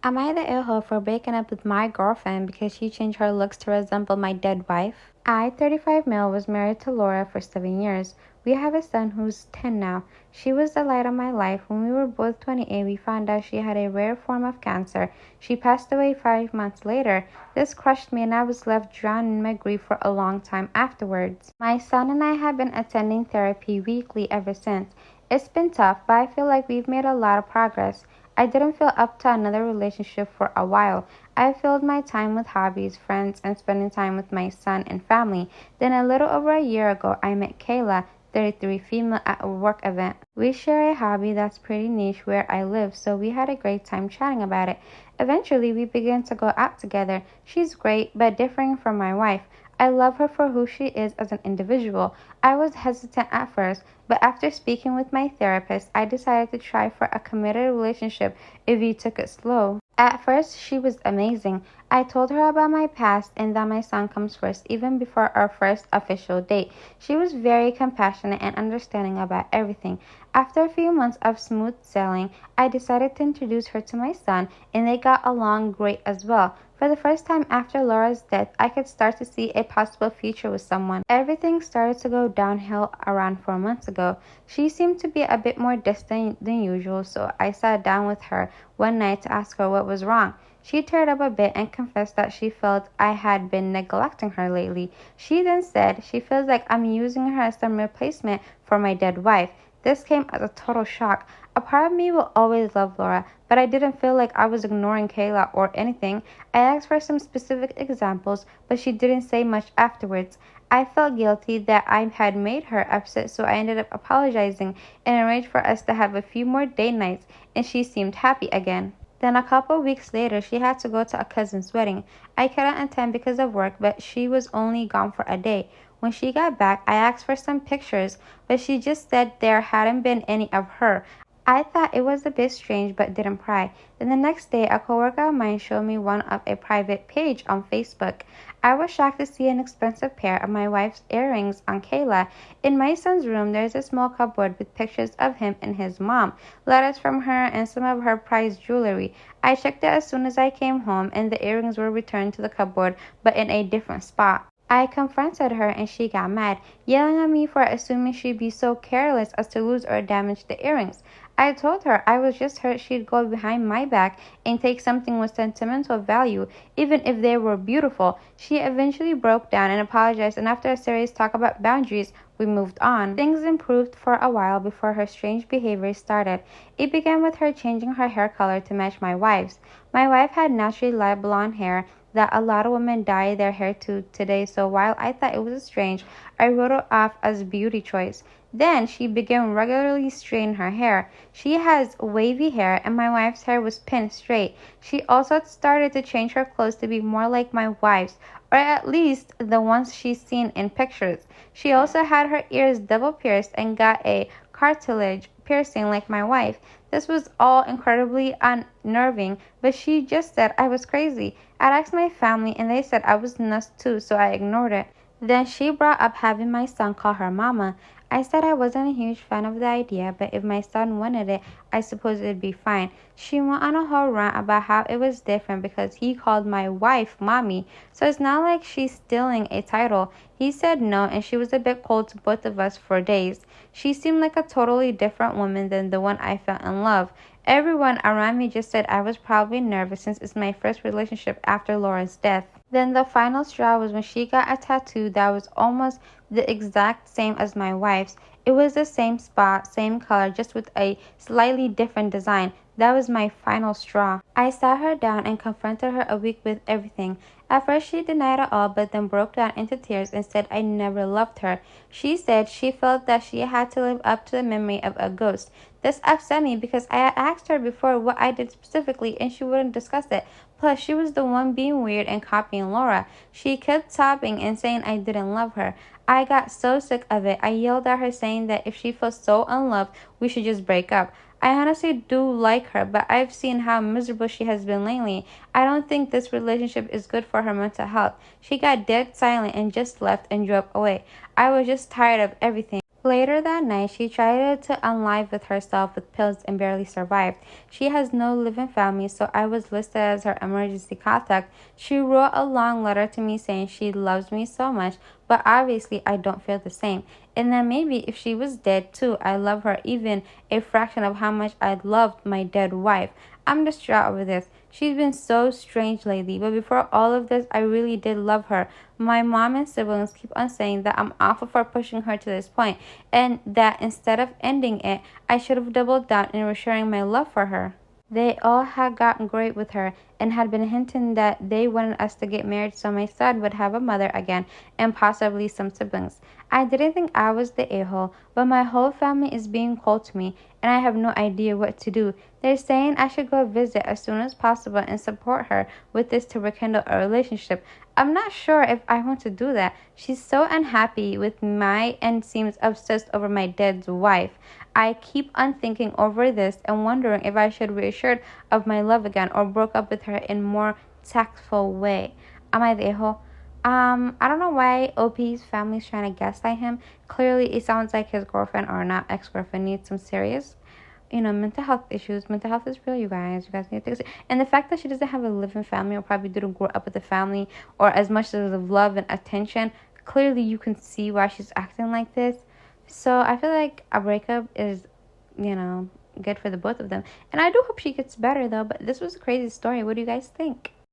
Am I the a-hole for breaking up with my girlfriend because she changed her looks to resemble my dead wife? I, 35 male, was married to Laura for 7 years. We have a son who's 10 now. She was the light of my life. When we were both 28, we found out she had a rare form of cancer. She passed away 5 months later. This crushed me and I was left drowned in my grief for a long time afterwards. My son and I have been attending therapy weekly ever since. It's been tough, but I feel like we've made a lot of progress. I didn't feel up to another relationship for a while. I filled my time with hobbies, friends, and spending time with my son and family. Then a little over a year ago, I met Kayla, 33 female, at a work event. We share a hobby that's pretty niche where I live, so we had a great time chatting about it. Eventually, we began to go out together. She's great, but differing from my wife. I love her for who she is as an individual. I was hesitant at first, but after speaking with my therapist, I decided to try for a committed relationship if we took it slow. At first, she was amazing. I told her about my past and that my son comes first, even before our first official date. She was very compassionate and understanding about everything. After a few months of smooth sailing, I decided to introduce her to my son, and they got along great as well. For the first time after Laura's death, I could start to see a possible future with someone. Everything started to go downhill around 4 months ago. She seemed to be a bit more distant than usual, so I sat down with her one night to ask her what was wrong. She teared up a bit and confessed that she felt I had been neglecting her lately. She then said she feels like I'm using her as some replacement for my dead wife. This came as a total shock. A part of me will always love Laura, but I didn't feel like I was ignoring Kayla or anything. I asked for some specific examples, but she didn't say much afterwards. I felt guilty that I had made her upset, so I ended up apologizing and arranged for us to have a few more date nights, and she seemed happy again. Then a couple weeks later, she had to go to a cousin's wedding. I couldn't attend because of work, but she was only gone for a day. When she got back, I asked for some pictures, but she just said there hadn't been any of her. I thought it was a bit strange but didn't pry. Then the next day, a coworker of mine showed me one of a private page on Facebook. I was shocked to see an expensive pair of my wife's earrings on Kayla. In my son's room, there's a small cupboard with pictures of him and his mom, letters from her, and some of her prized jewelry. I checked it as soon as I came home, and the earrings were returned to the cupboard, but in a different spot. I confronted her and she got mad, yelling at me for assuming she'd be so careless as to lose or damage the earrings. I told her I was just hurt she'd go behind my back and take something with sentimental value, even if they were beautiful. She eventually broke down and apologized, and after a serious talk about boundaries, we moved on. Things improved for a while before her strange behavior started. It began with her changing her hair color to match my wife's. My wife had naturally light blonde hair that a lot of women dye their hair to today, so while I thought it was strange, I wrote it off as beauty choice. Then she began regularly straightening her hair. She has wavy hair and my wife's hair was pinned straight. She also started to change her clothes to be more like my wife's, or at least the ones she's seen in pictures. She also had her ears double pierced and got a cartilage piercing like my wife. This was all incredibly unnerving, but she just said I was crazy. I asked my family and they said I was nuts too, so I ignored it. Then she brought up having my son call her mama. I said I wasn't a huge fan of the idea, but if my son wanted it, I suppose it'd be fine. She went on a whole rant about how it was different because he called my wife mommy, so it's not like she's stealing a title. He said no, and she was a bit cold to both of us for days. She seemed like a totally different woman than the one I fell in love. Everyone around me just said I was probably nervous since it's my first relationship after Laura's death. Then the final straw was when she got a tattoo that was almost the exact same as my wife's. It was the same spot, same color, just with a slightly different design. That was my final straw. I sat her down and confronted her a week with everything. At first she denied it all, but then broke down into tears and said I never loved her. She said she felt that she had to live up to the memory of a ghost. This upset me because I had asked her before what I did specifically and she wouldn't discuss it. Plus, she was the one being weird and copying Laura. She kept sobbing and saying I didn't love her. I got so sick of it. I yelled at her saying that if she feels so unloved, we should just break up. I honestly do like her, but I've seen how miserable she has been lately. I don't think this relationship is good for her mental health. She got dead silent and just left and drove away. I was just tired of everything. Later that night, she tried to unlive with herself with pills and barely survived. She has no living family, so I was listed as her emergency contact. She wrote a long letter to me saying she loves me so much, but obviously I don't feel the same. And then maybe if she was dead too, I love her even a fraction of how much I loved my dead wife. I'm distraught over this. She's been so strange lately, but before all of this, I really did love her. My mom and siblings keep on saying that I'm awful for pushing her to this point, and that instead of ending it, I should have doubled down in reassuring my love for her. They all had gotten great with her and had been hinting that they wanted us to get married so my son would have a mother again and possibly some siblings. I didn't think I was the a-hole, but my whole family is being cold to me and I have no idea what to do. They're saying I should go visit as soon as possible and support her with this to rekindle a relationship. I'm not sure if I want to do that. She's so unhappy with my and seems obsessed over my dead wife. I keep on thinking over this and wondering if I should reassure of my love again or broke up with her in more tactful way. Am I the a-hole? I don't know why OP's family's trying to gaslight him. Clearly, it sounds like his girlfriend or not ex-girlfriend needs some serious, mental health issues. Mental health is real, you guys. You guys need to take it. And the fact that she doesn't have a living family or probably didn't grow up with a family or as much as of love and attention, clearly you can see why she's acting like this. So I feel like a breakup is, you know, good for the both of them. And I do hope she gets better though. But this was a crazy story. What do you guys think?